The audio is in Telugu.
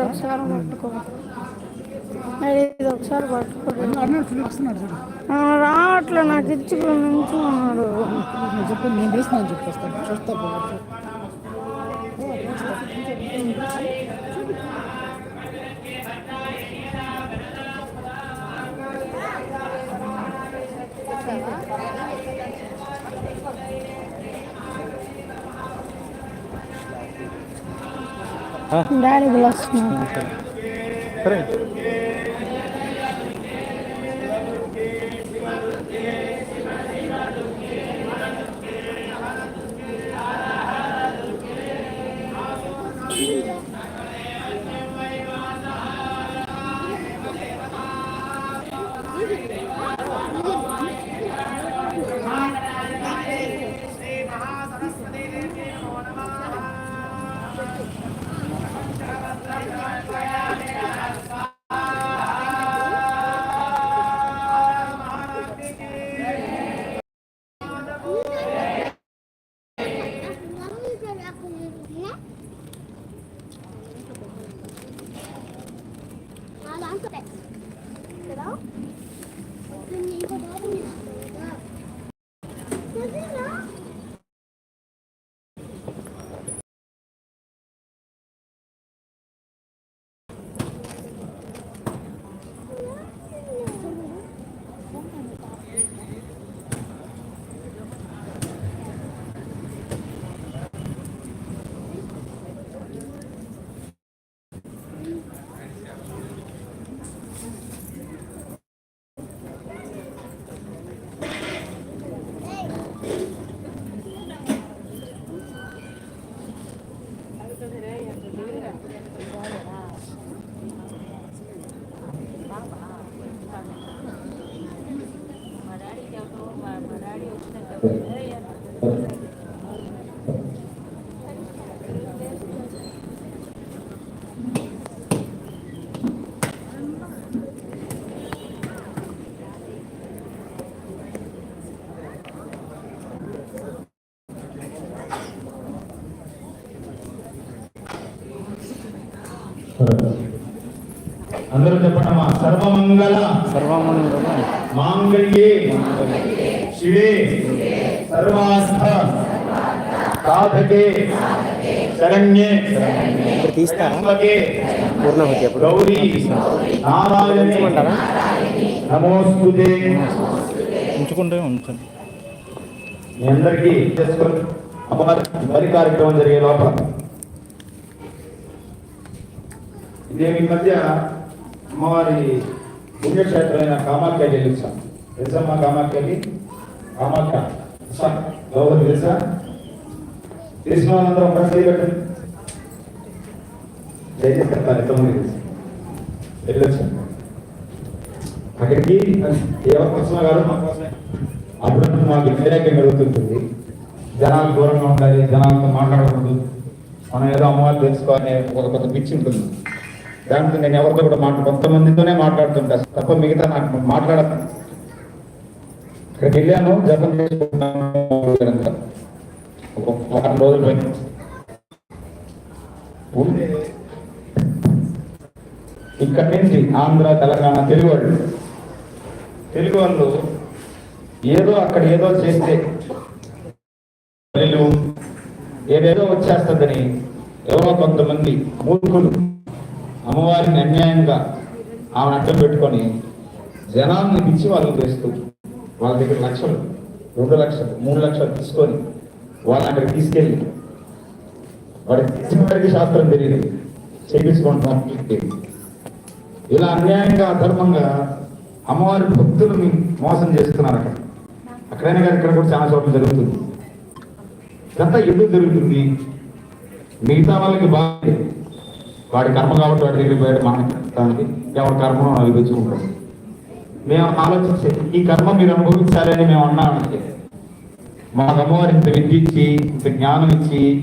ఒకసారి పట్టుకో, ఒకసారి పట్టుకో. రావట్లే, నాకు ఇచ్చి నుంచి ఉన్నాడు. చెప్పి నేను వేసినాను చెప్పేస్తాను. చూస్తా డాడీ పిలుస్తున్నాడు. సరే అందరూ చెప్పండమ్మా. సర్వమంగళ మాంగళ్యే శివే సర్వార్థ సాధకే శరణ్యే త్ర్యంబకే గౌరీ నారాయణే నమోస్తుతే. ఉంచుకుంటే ఉంచండి. మీ అందరికీ చేసుకొని అమ్మవారి వరి కార్యక్రమం జరిగే లోపల ఇదే ఈ మధ్య అమ్మవారి పుణ్యక్షేత్రమైన కామాఖ్య తెలుసా? తెలుసమ్మా కామాఖ్యకి? కామాఖ్య గౌరవ తెలుసా? తెలిసిన వాళ్ళందరూ ఒకసారి చేయబెట్టండి. దయచేస్తారు ఎంతమంది తెలుసు వెళ్ళొచ్చు అక్కడికి. ఎవరి కోసమే కాదు మా కోసమే. అప్పుడు మాకు వ్యతిరేకం కలుగుతుంటుంది. జనాలు దూరంగా ఉండాలి, జనాలతో మాట్లాడకూడదు, మనం ఏదో అమ్మవారు తెలుసుకోవాలని ఒక కొత్త పిచ్చి ఉంటుంది. దాంతో నేను ఎవరితో కూడా కొంతమందితోనే మాట్లాడుతుంటా తప్ప మిగతా నాకు మాట్లాడతాను. ఇక్కడికి వెళ్ళాను, జపం చేసుకుంటున్నాను ఒక 4 రోజులు పోయి ఇక్కడి నుంచి ఆంధ్ర తెలంగాణ తెలుగు వాళ్ళు ఏదో అక్కడ ఏదో చేస్తే ఏదేదో వచ్చేస్తుందని ఎవరో కొంతమంది మూర్ఖులు అమ్మవారిని అన్యాయంగా ఆమెను అడ్డం పెట్టుకొని జనాన్ని పిచ్చి వాళ్ళు చేస్తూ వాళ్ళ దగ్గర లక్షలు, 2 లక్షలు, 3 లక్షలు తీసుకొని వాళ్ళని అక్కడికి తీసుకెళ్ళి వాడికి శాస్త్రం తెలియదు చేయించుకుంటున్నాం. ఇలా అన్యాయంగా అధర్మంగా అమ్మవారి భక్తులను మోసం చేస్తున్నారు. అక్కడైనా కానీ ఇక్కడ కూడా చాలా చోట్ల జరుగుతుంది. ఇదంతా ఎందుకు జరుగుతుంది? మిగతా వాళ్ళకి బాగా వాడి కర్మ కాబట్టి వాడి దగ్గర పోయాడు, మనకి ఎవరి కర్మను అనిపించుకుంటాం. మేము ఆలోచించే ఈ కర్మ మీరు అనుభవించాలని మేము అన్నామంటే మా అమ్మవారి ఇంత విద్య ఇచ్చి, ఇంత జ్ఞానం ఇచ్చి